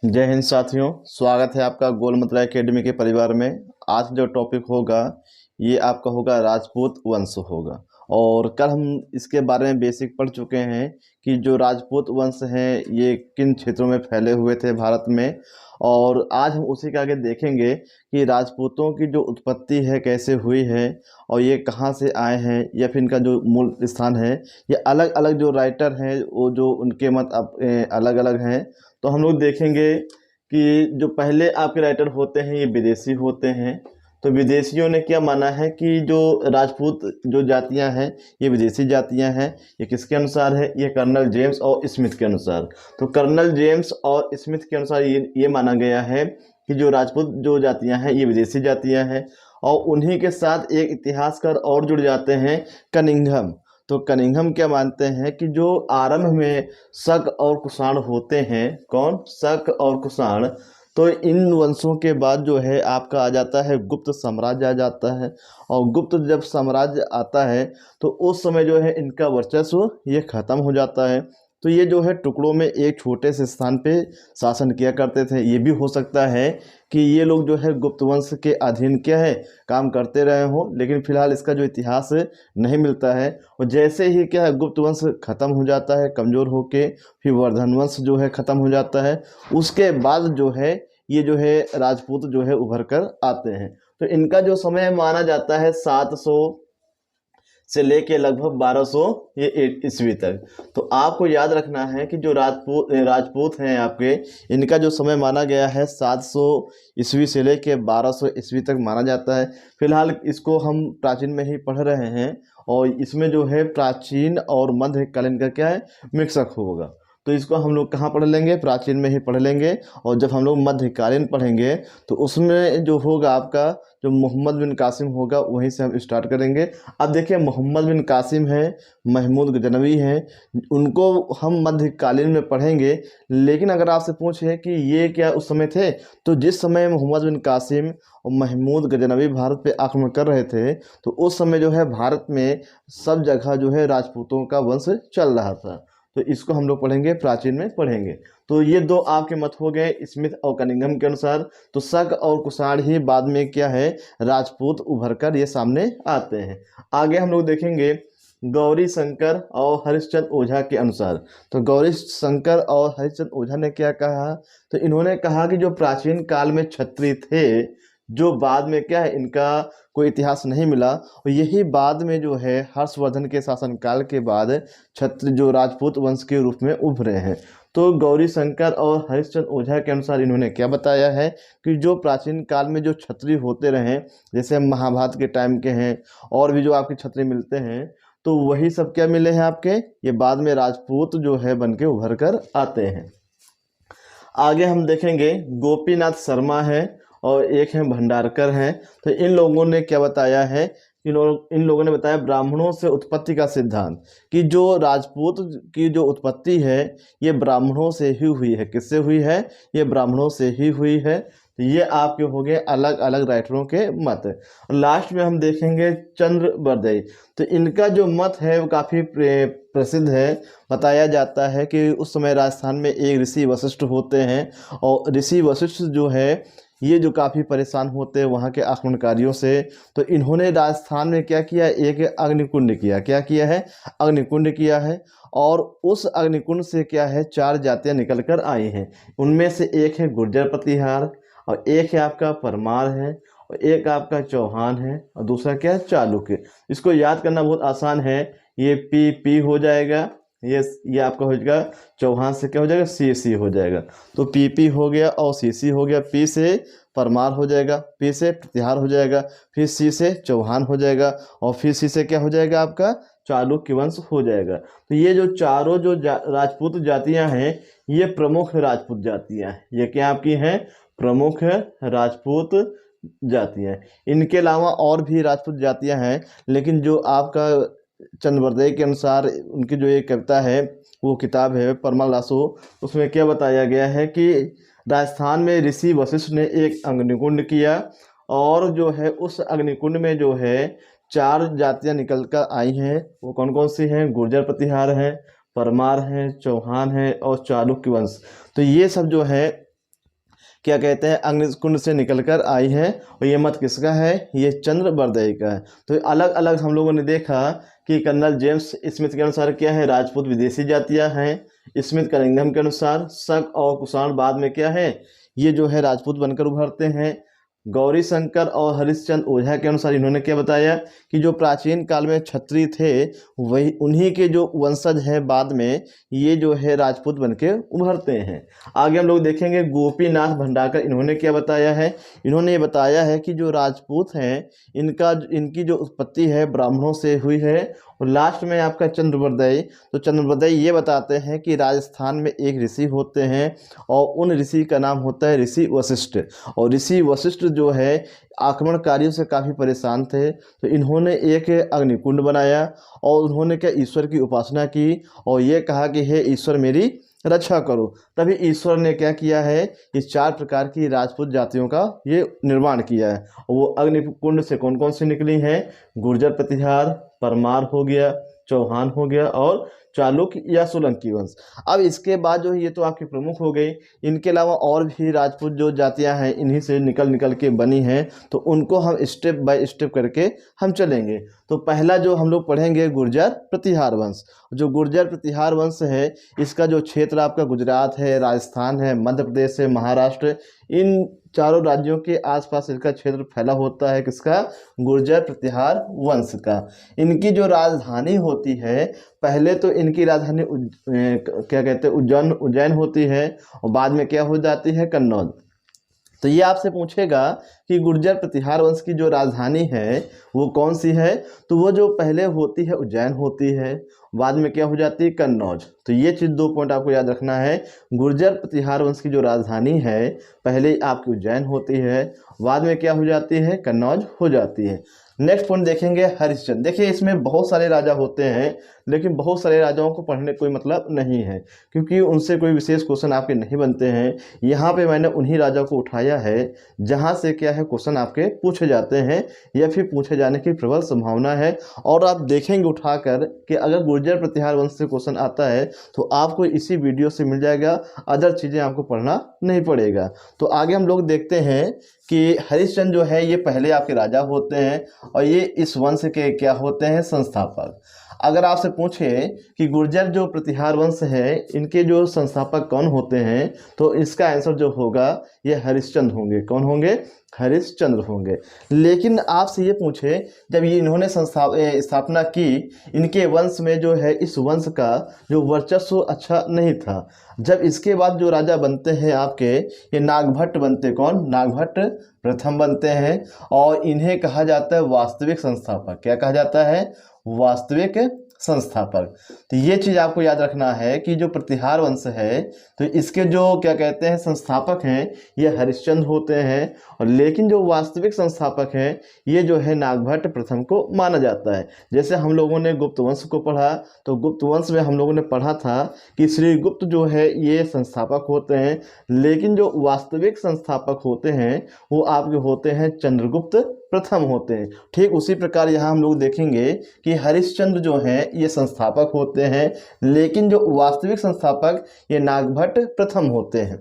जय हिंद साथियों, स्वागत है आपका गोल मंत्रा एकेडमी के परिवार में। आज जो टॉपिक होगा ये आपका होगा राजपूत वंश होगा। और कल हम इसके बारे में बेसिक पढ़ चुके हैं कि जो राजपूत वंश हैं ये किन क्षेत्रों में फैले हुए थे भारत में। और आज हम उसी के आगे देखेंगे कि राजपूतों की जो उत्पत्ति है कैसे हुई है और ये कहाँ से आए हैं या फिर इनका जो मूल स्थान है। ये अलग अलग जो राइटर हैं वो जो उनके मत अलग अलग हैं। तो हम लोग देखेंगे कि जो पहले आपके राइटर होते हैं ये विदेशी होते हैं। तो विदेशियों ने क्या माना है कि जो राजपूत जो जातियां हैं ये विदेशी जातियां हैं। ये किसके अनुसार है? ये कर्नल जेम्स और स्मिथ के अनुसार। तो कर्नल जेम्स और स्मिथ के अनुसार ये माना गया है कि जो राजपूत जो जातियां हैं ये विदेशी जातियां हैं। और उन्हीं के साथ एक इतिहासकार और जुड़ जाते हैं, कनिंघम। तो कनिंघम क्या मानते हैं कि जो आरंभ में शक और कुषाण होते हैं, कौन? शक और कुषाण। तो इन वंशों के बाद जो है आपका आ जाता है गुप्त साम्राज्य आ जाता है। और गुप्त जब साम्राज्य आता है तो उस समय जो है इनका वर्चस्व ये खत्म हो जाता है। तो ये जो है टुकड़ों में एक छोटे से स्थान पे शासन किया करते थे। ये भी हो सकता है कि ये लोग जो है गुप्त वंश के अधीन क्या है काम करते रहे हों, लेकिन फिलहाल इसका जो इतिहास नहीं मिलता है। और जैसे ही क्या है गुप्त वंश खत्म हो जाता है कमज़ोर होके, फिर वर्धन वंश जो है ख़त्म हो जाता है। उसके बाद जो है ये जो है राजपूत जो है उभर कर आते हैं। तो इनका जो समय माना जाता है 700 से लेके लगभग 1200 ये ईस्वी तक। तो आपको याद रखना है कि जो राजपूत हैं आपके, इनका जो समय माना गया है 700 ईस्वी से लेके 1200 ईस्वी तक माना जाता है। फिलहाल इसको हम प्राचीन में ही पढ़ रहे हैं और इसमें जो है प्राचीन और मध्यकालीन का क्या है मिक्सअप होगा। तो इसको हम लोग कहाँ पढ़ लेंगे? प्राचीन में ही पढ़ लेंगे। और जब हम लोग मध्यकालीन पढ़ेंगे तो उसमें जो होगा आपका जो मोहम्मद बिन कासिम होगा वहीं से हम स्टार्ट करेंगे। अब देखिए मोहम्मद बिन कासिम हैं, महमूद गजनवी हैं, उनको हम मध्यकालीन में पढ़ेंगे। लेकिन अगर आपसे पूछे कि ये क्या उस समय थे, तो जिस समय मोहम्मद बिन कासिम और महमूद गजनवी भारत पे आक्रमण कर रहे थे तो उस समय जो है भारत में सब जगह जो है राजपूतों का वंश चल रहा था। तो इसको हम लोग पढ़ेंगे, प्राचीन में पढ़ेंगे। तो ये दो आपके मत हो गए स्मिथ और कनिंघम के अनुसार। तो शक और कुषाण ही बाद में क्या है राजपूत उभर कर ये सामने आते हैं। आगे हम लोग देखेंगे गौरी शंकर और हरिश्चंद्र ओझा के अनुसार। तो गौरी शंकर और हरिश्चंद्र ओझा ने क्या कहा? तो इन्होंने कहा कि जो प्राचीन काल में क्षत्रिय थे, जो बाद में क्या है इनका कोई इतिहास नहीं मिला, और यही बाद में जो है हर्षवर्धन के शासनकाल के बाद क्षत्रिय जो राजपूत वंश के रूप में उभरे हैं। तो गौरी शंकर और हरिश्चंद्र ओझा के अनुसार इन्होंने क्या बताया है कि जो प्राचीन काल में जो क्षत्रिय होते रहे, जैसे महाभारत के टाइम के हैं और भी जो आपके क्षत्रिय मिलते हैं, तो वही सब क्या मिले हैं आपके, ये बाद में राजपूत जो है बन के उभर कर आते हैं। आगे हम देखेंगे गोपीनाथ शर्मा है और एक है भंडारकर हैं। तो इन लोगों ने क्या बताया है? इन लोगों ने बताया ब्राह्मणों से उत्पत्ति का सिद्धांत, कि जो राजपूत की जो उत्पत्ति है ये ब्राह्मणों से ही हुई है। किससे हुई है? ये ब्राह्मणों से ही हुई है। तो ये आपके हो गए अलग अलग राइटरों के मत। लास्ट में हम देखेंगे चंद्रवर्दई। तो इनका जो मत है वो काफ़ी प्रसिद्ध है। बताया जाता है कि उस समय राजस्थान में एक ऋषि वशिष्ठ होते हैं और ऋषि वशिष्ठ जो है ये जो काफ़ी परेशान होते हैं वहाँ के आक्रमणकारियों से। तो इन्होंने राजस्थान में क्या किया? एक अग्निकुंड किया। क्या किया है? अग्निकुंड किया है। और उस अग्निकुंड से क्या है 4 जातियाँ निकल कर आई हैं। उनमें से एक है गुर्जर प्रतिहार, और एक है आपका परमार है, और एक आपका चौहान है, और दूसरा क्या है? चालुक्य। इसको याद करना बहुत आसान है। ये पी हो जाएगा, ये आपका हो जाएगा चौहान से क्या हो जाएगा? सी हो जाएगा। तो पी हो गया और सी हो गया। पी से परमार हो जाएगा, पी से प्रतिहार हो जाएगा, फिर सी से चौहान हो जाएगा, और फिर सी से क्या हो जाएगा आपका? चालुक्य वंश हो जाएगा। तो ये जो चारों जो राजपूत जातियां हैं ये प्रमुख राजपूत जातियां हैं। ये क्या आपकी हैं? प्रमुख राजपूत जातियां। इनके अलावा और भी राजपूत जातियां हैं, लेकिन जो आपका चंद्रवर्दई के अनुसार उनकी जो एक कविता है वो किताब है परमल लासो, उसमें क्या बताया गया है कि राजस्थान में ऋषि वशिष्ठ ने एक अग्निकुंड किया, और जो है उस अग्निकुंड में जो है 4 जातियां निकल कर आई हैं। वो कौन कौन सी हैं? गुर्जर प्रतिहार हैं, परमार हैं, चौहान हैं और चालुक्य वंश। तो ये सब जो है क्या कहते हैं अग्निकुंड से निकलकर आई है। और ये मत किसका है, ये चंद्रबरदई का है। तो अलग अलग हम लोगों ने देखा कि कर्नल जेम्स स्मिथ के अनुसार क्या है, राजपूत विदेशी जातियां हैं। स्मिथ कनिंघम के अनुसार शक और कुषाण बाद में क्या है, ये जो है राजपूत बनकर उभरते हैं। गौरी शंकर और हरिश्चंद्र ओझा के अनुसार इन्होंने क्या बताया कि जो प्राचीन काल में क्षत्रिय थे वही उन्हीं के जो वंशज है बाद में ये जो है राजपूत बनके उभरते हैं। आगे हम लोग देखेंगे गोपीनाथ भंडारकर, इन्होंने क्या बताया है, इन्होंने ये बताया है कि जो राजपूत हैं इनकी जो उत्पत्ति है ब्राह्मणों से हुई है। और लास्ट में आपका चंद्रबरदई, तो चंद्रबरदई ये बताते हैं कि राजस्थान में एक ऋषि होते हैं और उन ऋषि का नाम होता है ऋषि वशिष्ठ। और ऋषि वशिष्ठ जो है आक्रमणकारियों से काफ़ी परेशान थे, तो इन्होंने एक अग्निकुंड बनाया और उन्होंने क्या ईश्वर की उपासना की और ये कहा कि हे ईश्वर मेरी रक्षा करो। तभी ईश्वर ने क्या किया है, इस 4 प्रकार की राजपूत जातियों का ये निर्माण किया है। और वो अग्निकुंड से कौन कौन सी निकली हैं, गुर्जर प्रतिहार, परमार हो गया, चौहान हो गया और चालुक्य या सोलंकी वंश। अब इसके बाद जो है ये तो आपकी प्रमुख हो गई, इनके अलावा और भी राजपूत जो जातियां हैं इन्हीं से निकल निकल के बनी हैं, तो उनको हम स्टेप बाय स्टेप करके हम चलेंगे। तो पहला जो हम लोग पढ़ेंगे गुर्जर प्रतिहार वंश। जो गुर्जर प्रतिहार वंश है इसका जो क्षेत्र आपका गुजरात है, राजस्थान है, मध्य प्रदेश है, महाराष्ट्र, इन चारों राज्यों के आसपास इसका क्षेत्र फैला होता है। किसका, गुर्जर प्रतिहार वंश का। इनकी जो राजधानी होती है, पहले तो इनकी राजधानी क्या कहते हैं उज्जैन होती है और बाद में क्या हो जाती है, कन्नौज। तो ये आपसे पूछेगा कि गुर्जर प्रतिहार वंश की जो राजधानी है वो कौन सी है, तो वो जो पहले होती है उज्जैन होती है, बाद में क्या हो जाती है, कन्नौज। तो ये चीज़ 2 पॉइंट आपको याद रखना है। गुर्जर प्रतिहार वंश की जो राजधानी है पहले आपकी उज्जैन होती है, बाद में क्या हो जाती है, कन्नौज हो जाती है। नेक्स्ट पॉइंट देखेंगे हरिश्चंद्र। देखिए इसमें बहुत सारे राजा होते हैं लेकिन बहुत सारे राजाओं को पढ़ने कोई मतलब नहीं है क्योंकि उनसे कोई विशेष क्वेश्चन आपके नहीं बनते हैं। यहाँ पे मैंने उन्हीं राजाओं को उठाया है जहाँ से क्या है क्वेश्चन आपके पूछे जाते हैं या फिर पूछे जाने की प्रबल संभावना है। और आप देखेंगे उठाकर कि अगर गुर्जर प्रतिहार वंश से क्वेश्चन आता है तो आपको इसी वीडियो से मिल जाएगा, अदर चीज़ें आपको पढ़ना नहीं पड़ेगा। तो आगे हम लोग देखते हैं कि हरिश्चंद्र जो है ये पहले आपके राजा होते हैं और ये इस वंश के क्या होते हैं, संस्थापक। अगर आपसे पूछे कि गुर्जर जो प्रतिहार वंश है इनके जो संस्थापक कौन होते हैं, तो इसका आंसर जो होगा ये हरिश्चंद्र होंगे। कौन होंगे, हरिश्चंद्र होंगे। लेकिन आपसे ये पूछे जब ये इन्होंने स्थापना की, इनके वंश में जो है इस वंश का जो वर्चस्व अच्छा नहीं था। जब इसके बाद जो राजा बनते हैं आपके, ये नागभट्ट बनते, कौन, नागभट्ट प्रथम बनते हैं और इन्हें कहा जाता है वास्तविक संस्थापक। क्या कहा जाता है, वास्तविक संस्थापक। तो ये चीज़ आपको याद रखना है कि जो प्रतिहार वंश है तो इसके जो क्या कहते हैं संस्थापक हैं ये हरिश्चंद्र होते हैं, और लेकिन जो वास्तविक संस्थापक हैं ये जो है नागभट्ट प्रथम को माना जाता है। जैसे हम लोगों ने गुप्त वंश को पढ़ा तो गुप्त वंश में हम लोगों ने पढ़ा था कि श्री गुप्त जो है ये संस्थापक होते हैं, लेकिन जो वास्तविक संस्थापक होते हैं वो आपके होते हैं चंद्रगुप्त प्रथम होते हैं। ठीक उसी प्रकार यहाँ हम लोग देखेंगे कि हरिश्चंद्र जो हैं ये संस्थापक होते हैं, लेकिन जो वास्तविक संस्थापक ये नागभट्ट प्रथम होते हैं।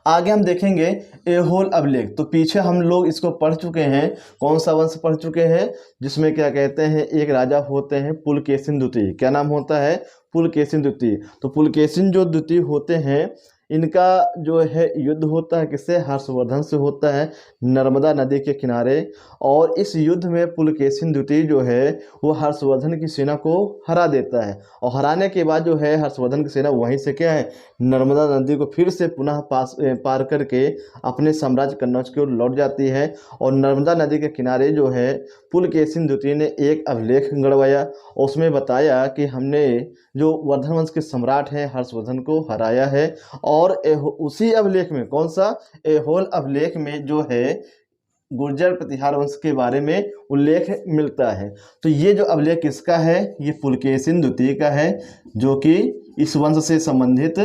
आगे हम देखेंगे ऐहोल अभिलेख। तो पीछे हम लोग इसको पढ़ चुके हैं, कौन सा वंश पढ़ चुके हैं, जिसमें क्या कहते हैं एक राजा होते हैं पुलकेशिन द्वितीय। क्या नाम होता है, पुलकेशिन द्वितीय। तो पुलकेशिन जो द्वितीय होते हैं इनका जो है युद्ध होता है किससे, हर्षवर्धन से होता है नर्मदा नदी के किनारे। और इस युद्ध में पुलकेशिन द्वितीय जो है वो हर्षवर्धन की सेना को हरा देता है, और हराने के बाद जो है हर्षवर्धन की सेना वहीं से क्या है नर्मदा नदी को फिर से पुनः पार करके अपने साम्राज्य कन्नौज की ओर लौट जाती है। और नर्मदा नदी के किनारे जो है पुलकेशिन द्वितीय ने एक अभिलेख गढ़वाया, उसमें बताया कि हमने जो वर्धन वंश के सम्राट हैं हर्षवर्धन को हराया है। और उसी अभिलेख में, कौन सा, ऐहोल अभिलेख में जो है गुर्जर प्रतिहार वंश के बारे में उल्लेख मिलता है। तो ये जो अभिलेख किसका है, ये पुलकेशिन द्वितीय का है, जो कि इस वंश से संबंधित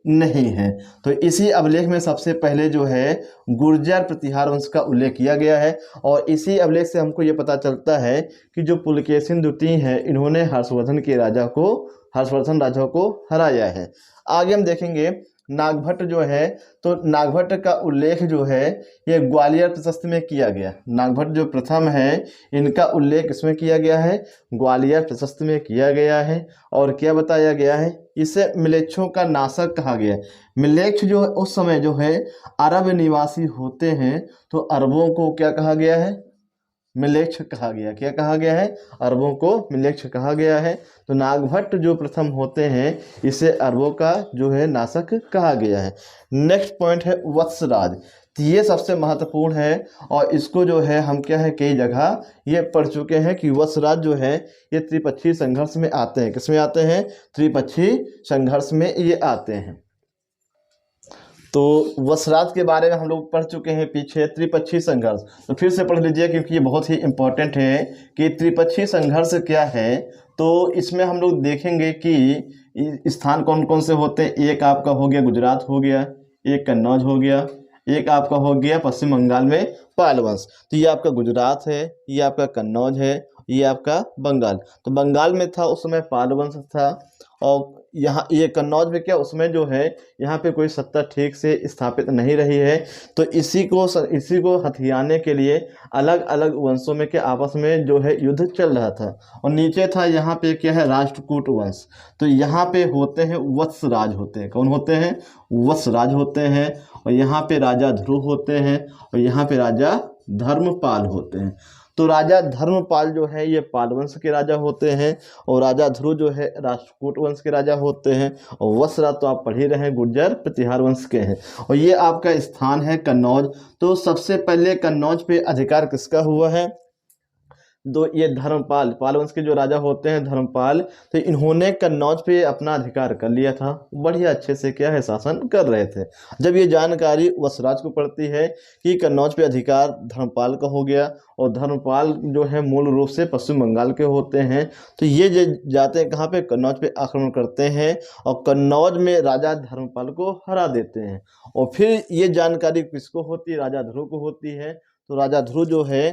नहीं है। तो इसी अभिलेख में सबसे पहले जो है गुर्जर प्रतिहार वंश का उल्लेख किया गया है, और इसी अभिलेख से हमको ये पता चलता है कि जो पुलकेशिन द्वितीय है इन्होंने हर्षवर्धन राजा को हराया है। आगे हम देखेंगे नागभट्ट जो है, तो नागभट्ट का उल्लेख जो है ये ग्वालियर प्रशस्ति में किया गया। नागभट्ट जो प्रथम है इनका उल्लेख इसमें किया गया है, ग्वालियर प्रशस्ति में किया गया है। और क्या बताया गया है, इसे मिलेच्छों का नाशक कहा गया है। मिलेच्छ जो उस समय जो है अरब निवासी होते हैं, तो अरबों को क्या कहा गया है, मिलेच्छ कहा गया। क्या कहा गया है, अरबों को मिलेच्छ कहा गया है। तो नागभट्ट जो प्रथम होते हैं इसे अरबों का जो है नाशक कहा गया है। नेक्स्ट पॉइंट है वत्सराज। तो ये सबसे महत्वपूर्ण है और इसको जो है हम क्या है कई जगह ये पढ़ चुके हैं कि वत्सराज जो है ये त्रिपक्षीय संघर्ष में आते हैं। किसमें आते हैं, त्रिपक्षीय संघर्ष में ये आते हैं। तो वसराज के बारे में हम लोग पढ़ चुके हैं पीछे, त्रिपक्षीय संघर्ष। तो फिर से पढ़ लीजिए क्योंकि ये बहुत ही इंपॉर्टेंट है कि त्रिपक्षीय संघर्ष क्या है। तो इसमें हम लोग देखेंगे कि स्थान कौन कौन से होते हैं। एक आपका हो गया गुजरात हो गया, एक कन्नौज हो गया, एक आपका हो गया पश्चिम बंगाल में पाल वंश। तो ये आपका गुजरात है, ये आपका कन्नौज है, ये आपका बंगाल। तो बंगाल में था उस समय पाल वंश था। और यहाँ ये कन्नौज में क्या उसमें जो है यहाँ पे कोई सत्ता ठीक से स्थापित नहीं रही है। तो इसी को हथियाने के लिए अलग अलग वंशों में के आपस में जो है युद्ध चल रहा था। और नीचे था यहाँ पे क्या है, राष्ट्रकूट वंश। तो यहाँ पे होते हैं वत्सराज होते हैं। कौन होते हैं, वत्सराज होते हैं। और यहाँ पे राजा ध्रुव होते हैं और यहाँ पे राजा धर्मपाल होते हैं। तो राजा धर्मपाल जो है ये पाल वंश के राजा होते हैं और राजा ध्रुव जो है राष्ट्रकूट वंश के राजा होते हैं। और वत्सराज तो आप पढ़ ही रहे हैं गुर्जर प्रतिहार वंश के हैं। और ये आपका स्थान है कन्नौज। तो सबसे पहले कन्नौज पे अधिकार किसका हुआ है, दो ये धर्मपाल, पाल वंश के जो राजा होते हैं धर्मपाल, तो इन्होंने कन्नौज पे अपना अधिकार कर लिया था। बढ़िया अच्छे से क्या है शासन कर रहे थे। जब ये जानकारी वसराज को पड़ती है कि कन्नौज पे अधिकार धर्मपाल का हो गया और धर्मपाल जो है मूल रूप से पश्चिम बंगाल के होते हैं, तो ये जाते हैं कहाँ पे, कन्नौज पे आक्रमण करते हैं और कन्नौज में राजा धर्मपाल को हरा देते हैं। और फिर ये जानकारी किसको होती है, राजा ध्रुव को होती है। तो राजा ध्रुव जो है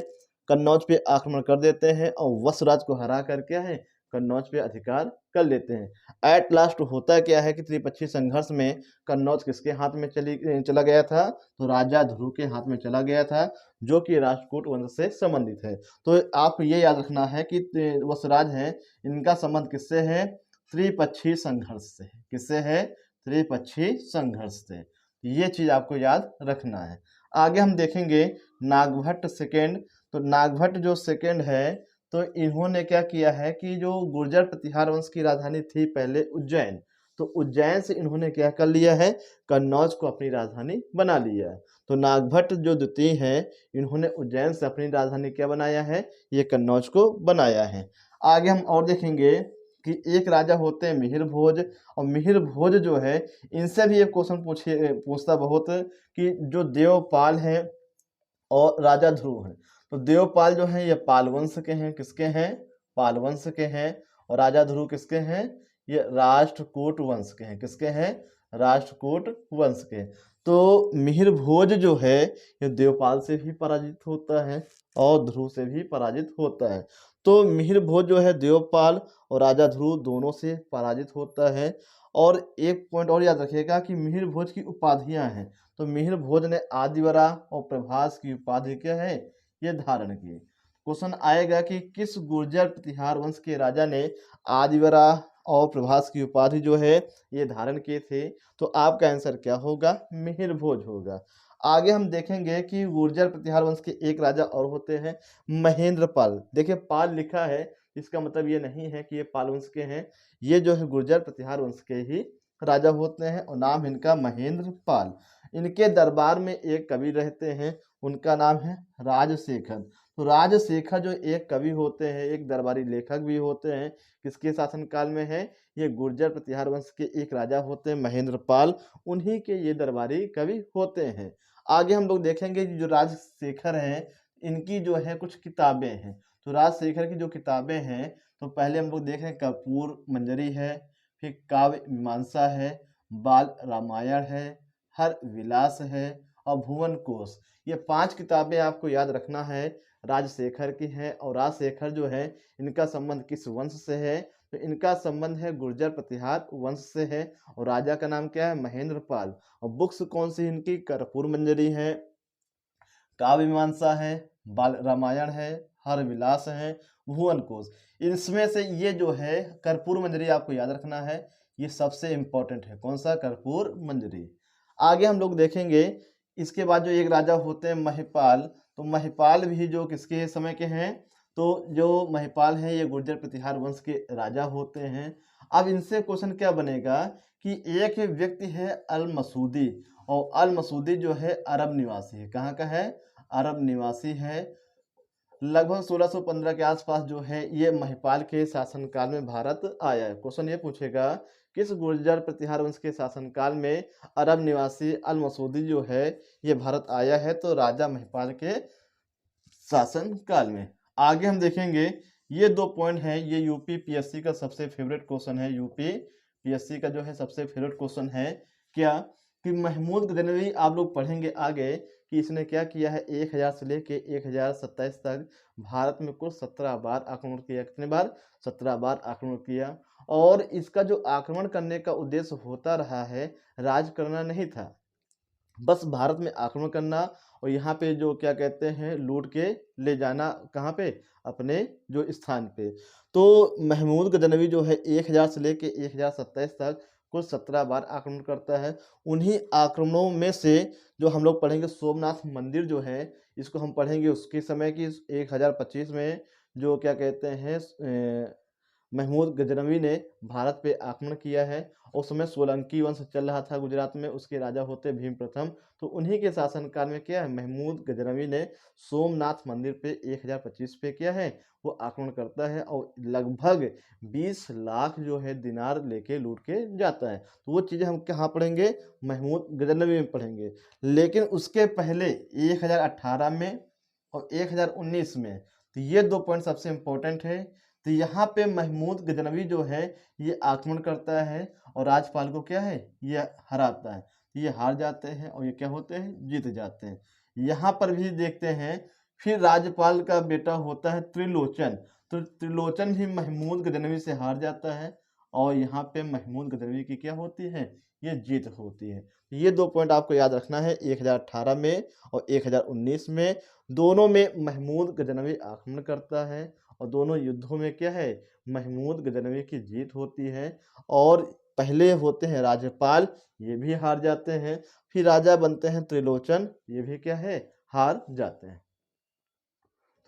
कन्नौज पे आक्रमण कर देते हैं और वत्सराज को हरा कर क्या है कन्नौज पे अधिकार कर लेते हैं। एट लास्ट होता क्या है कि त्रिपक्षीय संघर्ष में कन्नौज किसके हाथ में चला गया था, तो राजा ध्रुव के हाथ में चला गया था, जो कि राष्ट्रकूट वंश से संबंधित है। तो आप ये याद रखना है कि वत्सराज है इनका संबंध किससे है, त्रिपक्षीय संघर्ष से। किससे है, त्रिपक्षीय संघर्ष से। ये चीज आपको याद रखना है। आगे हम देखेंगे नागभट्ट सेकेंड। तो नागभट्ट जो सेकेंड है, तो इन्होंने क्या किया है कि जो गुर्जर प्रतिहार वंश की राजधानी थी पहले उज्जैन, तो उज्जैन से इन्होंने क्या कर लिया है, कन्नौज को अपनी राजधानी बना लिया है। तो नागभट्ट जो द्वितीय है इन्होंने उज्जैन से अपनी राजधानी क्या बनाया है, ये कन्नौज को बनाया है। आगे हम और देखेंगे कि एक राजा होते हैं मिहिर भोज। और मिहिर भोज जो है इनसे भी एक क्वेश्चन पूछता बहुत कि जो देवपाल हैं और राजा ध्रुव हैं। तो देवपाल जो हैं ये पाल वंश के हैं। किसके हैं, पाल वंश के हैं। और राजा ध्रुव किसके हैं, ये राष्ट्रकूट वंश के हैं। किसके हैं, राष्ट्रकूट वंश के। तो मिहिर भोज जो है ये देवपाल से भी पराजित होता है और ध्रुव से भी पराजित होता है। तो मिहिर भोज जो है देवपाल और राजा ध्रुव दोनों से पराजित होता है। और एक पॉइंट और याद रखिएगा कि मिहिर भोज की उपाधियां हैं। तो मिहिर भोज ने आदिवरा और प्रभास की उपाधि क्या है, ये धारण की। क्वेश्चन आएगा कि किस गुर्जर प्रतिहार वंश के राजा ने आदिवरा और प्रभास की उपाधि जो है ये धारण किए थे। तो आपका आंसर क्या होगा, मिहिर भोज होगा। आगे हम देखेंगे कि गुर्जर प्रतिहार वंश के एक राजा और होते हैं महेंद्र पाल। देखिए पाल लिखा है, इसका मतलब ये नहीं है कि ये पाल वंश के हैं। ये जो है गुर्जर प्रतिहार वंश के ही राजा होते हैं और नाम इनका महेंद्र पाल। इनके दरबार में एक कवि रहते हैं, उनका नाम है राजशेखर। तो राजशेखर जो एक कवि होते हैं, एक दरबारी लेखक भी होते हैं। किसके शासनकाल में है, ये गुर्जर प्रतिहार वंश के एक राजा होते हैं महेंद्र पाल, उन्हीं के ये दरबारी कवि होते हैं। आगे हम लोग देखेंगे कि जो राजशेखर हैं इनकी जो है कुछ किताबें हैं। तो राजशेखर की जो किताबें हैं, तो पहले हम लोग देख रहे हैं कर्पूर मंजरी है, फिर काव्य मीमांसा है, बाल रामायण है, हर विलास है और भुवन कोश। ये 5 किताबें आपको याद रखना है, राजशेखर की हैं। और राजशेखर जो है इनका संबंध किस वंश से है, तो इनका संबंध है गुर्जर प्रतिहार वंश से है। और राजा का नाम क्या है? महेंद्र पाल। और बुक्स कौन सी इनकी? कर्पूर मंजरी है, काव्य मीमांसा है, बाल रामायण है, हर विलास है, भुवन कोश। इसमें से ये जो है कर्पूर मंजरी आपको याद रखना है, ये सबसे इंपॉर्टेंट है। कौन सा? कर्पूर मंजरी। आगे हम लोग देखेंगे इसके बाद जो एक राजा होते हैं महिपाल, तो महिपाल भी जो किसके समय के हैं? तो जो महिपाल हैं ये गुर्जर प्रतिहार वंश के राजा होते हैं। अब इनसे क्वेश्चन क्या बनेगा कि एक व्यक्ति है अल मसूदी, और अल मसूदी जो है अरब निवासी है। कहाँ का है? अरब निवासी है। लगभग 1615 के आसपास जो है ये महिपाल के शासनकाल में भारत आया है। क्वेश्चन ये पूछेगा किस गुर्जर प्रतिहार वंश के शासनकाल में अरब निवासी अल मसूदी जो है ये भारत आया है? तो राजा महिपाल के शासन काल में। आगे हम देखेंगे ये 2 पॉइंट हैं, ये यूपी पीएससी का सबसे फेवरेट क्वेश्चन है। यूपी पीएससी का जो है सबसे फेवरेट क्वेश्चन है क्या कि महमूद गजनवी आप लोग पढ़ेंगे आगे कि इसने क्या किया है 1000 से लेके 1027 तक भारत में कुल 17 बार आक्रमण किया। कितने बार? 17 बार आक्रमण किया। और इसका जो आक्रमण करने का उद्देश्य होता रहा है राज करना नहीं था, बस भारत में आक्रमण करना और यहाँ पे जो क्या कहते हैं लूट के ले जाना। कहाँ पे? अपने जो स्थान पे। तो महमूद गजनवी जो है 1000 से लेके 1027 तक कुल 17 बार आक्रमण करता है। उन्हीं आक्रमणों में से जो हम लोग पढ़ेंगे सोमनाथ मंदिर जो है इसको हम पढ़ेंगे उसके समय की 1025 में जो क्या कहते हैं महमूद गजनवी ने भारत पे आक्रमण किया है। उस समय सोलंकी वंश चल रहा था गुजरात में, उसके राजा होते भीम प्रथम। तो उन्हीं के शासनकाल में क्या है महमूद गजनवी ने सोमनाथ मंदिर पे 1025 पे किया है वो आक्रमण करता है और लगभग 20 लाख जो है दिनार लेके लूट के जाता है। तो वो चीज़ें हम कहाँ पढ़ेंगे? महमूद गजनवी में पढ़ेंगे। लेकिन उसके पहले 1018 में और 1019 में, तो ये 2 पॉइंट सबसे इंपॉर्टेंट है। तो यहाँ पे महमूद गजनवी जो है ये आक्रमण करता है और राजपाल को क्या है ये हराता है। ये हार जाते हैं और ये क्या होते हैं? जीत जाते हैं। यहाँ पर भी देखते हैं फिर राजपाल का बेटा होता है त्रिलोचन, तो त्रिलोचन भी महमूद गजनवी से हार जाता है और यहाँ पे महमूद गजनवी की क्या होती है? ये जीत होती है। ये 2 पॉइंट आपको याद रखना है 1018 में और 1019 में, दोनों में महमूद गजनवी आक्रमण करता है और दोनों युद्धों में क्या है महमूद गजनवी की जीत होती है। और पहले होते हैं राजपाल, ये भी हार जाते हैं। फिर राजा बनते हैं त्रिलोचन, ये भी क्या है हार जाते हैं।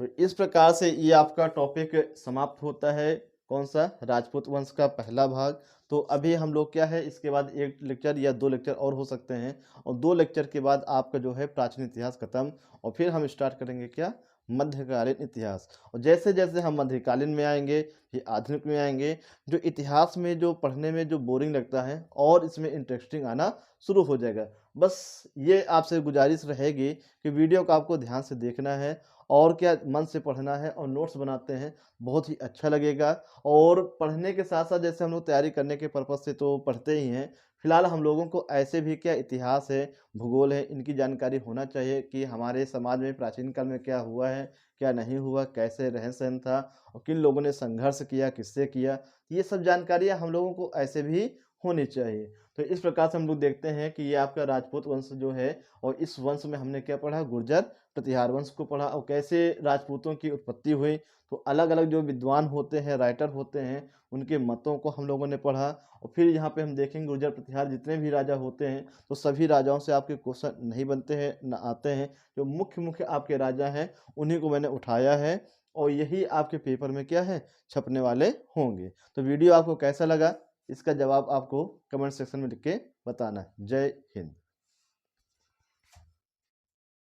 तो इस प्रकार से ये आपका टॉपिक समाप्त होता है। कौन सा? राजपूत वंश का पहला भाग। तो अभी हम लोग क्या है इसके बाद 1 लेक्चर या 2 लेक्चर और हो सकते हैं, और 2 लेक्चर के बाद आपका जो है प्राचीन इतिहास खत्म, और फिर हम स्टार्ट करेंगे क्या? मध्यकालीन इतिहास। और जैसे जैसे हम मध्यकालीन में आएंगे फिर आधुनिक में आएंगे, जो इतिहास में जो पढ़ने में जो बोरिंग लगता है और इसमें इंटरेस्टिंग आना शुरू हो जाएगा। बस ये आपसे गुजारिश रहेगी कि वीडियो को आपको ध्यान से देखना है और क्या मन से पढ़ना है, और नोट्स बनाते हैं बहुत ही अच्छा लगेगा। और पढ़ने के साथ साथ जैसे हम लोग तैयारी करने के पर्पज़ से तो पढ़ते ही हैं, फिलहाल हम लोगों को ऐसे भी क्या इतिहास है, भूगोल है, इनकी जानकारी होना चाहिए कि हमारे समाज में प्राचीन काल में क्या हुआ है, क्या नहीं हुआ, कैसे रहन-सहन था और किन लोगों ने संघर्ष किया, किससे किया। ये सब जानकारियाँ हम लोगों को ऐसे भी होनी चाहिए। तो इस प्रकार से हम लोग देखते हैं कि ये आपका राजपूत वंश जो है, और इस वंश में हमने क्या पढ़ा? गुर्जर प्रतिहार वंश को पढ़ा और कैसे राजपूतों की उत्पत्ति हुई। तो अलग-अलग जो विद्वान होते हैं, राइटर होते हैं, उनके मतों को हम लोगों ने पढ़ा। और फिर यहाँ पे हम देखेंगे गुर्जर प्रतिहार जितने भी राजा होते हैं, तो सभी राजाओं से आपके क्वेश्चन नहीं बनते हैं, ना आते हैं। जो मुख्य आपके राजा हैं, उन्हीं को मैंने उठाया है और यही आपके पेपर में क्या है? छपने वाले होंगे। तो वीडियो आपको कैसा लगा? इसका जवाब आपको कमेंट सेक्शन में लिख के बताना है। जय हिंद।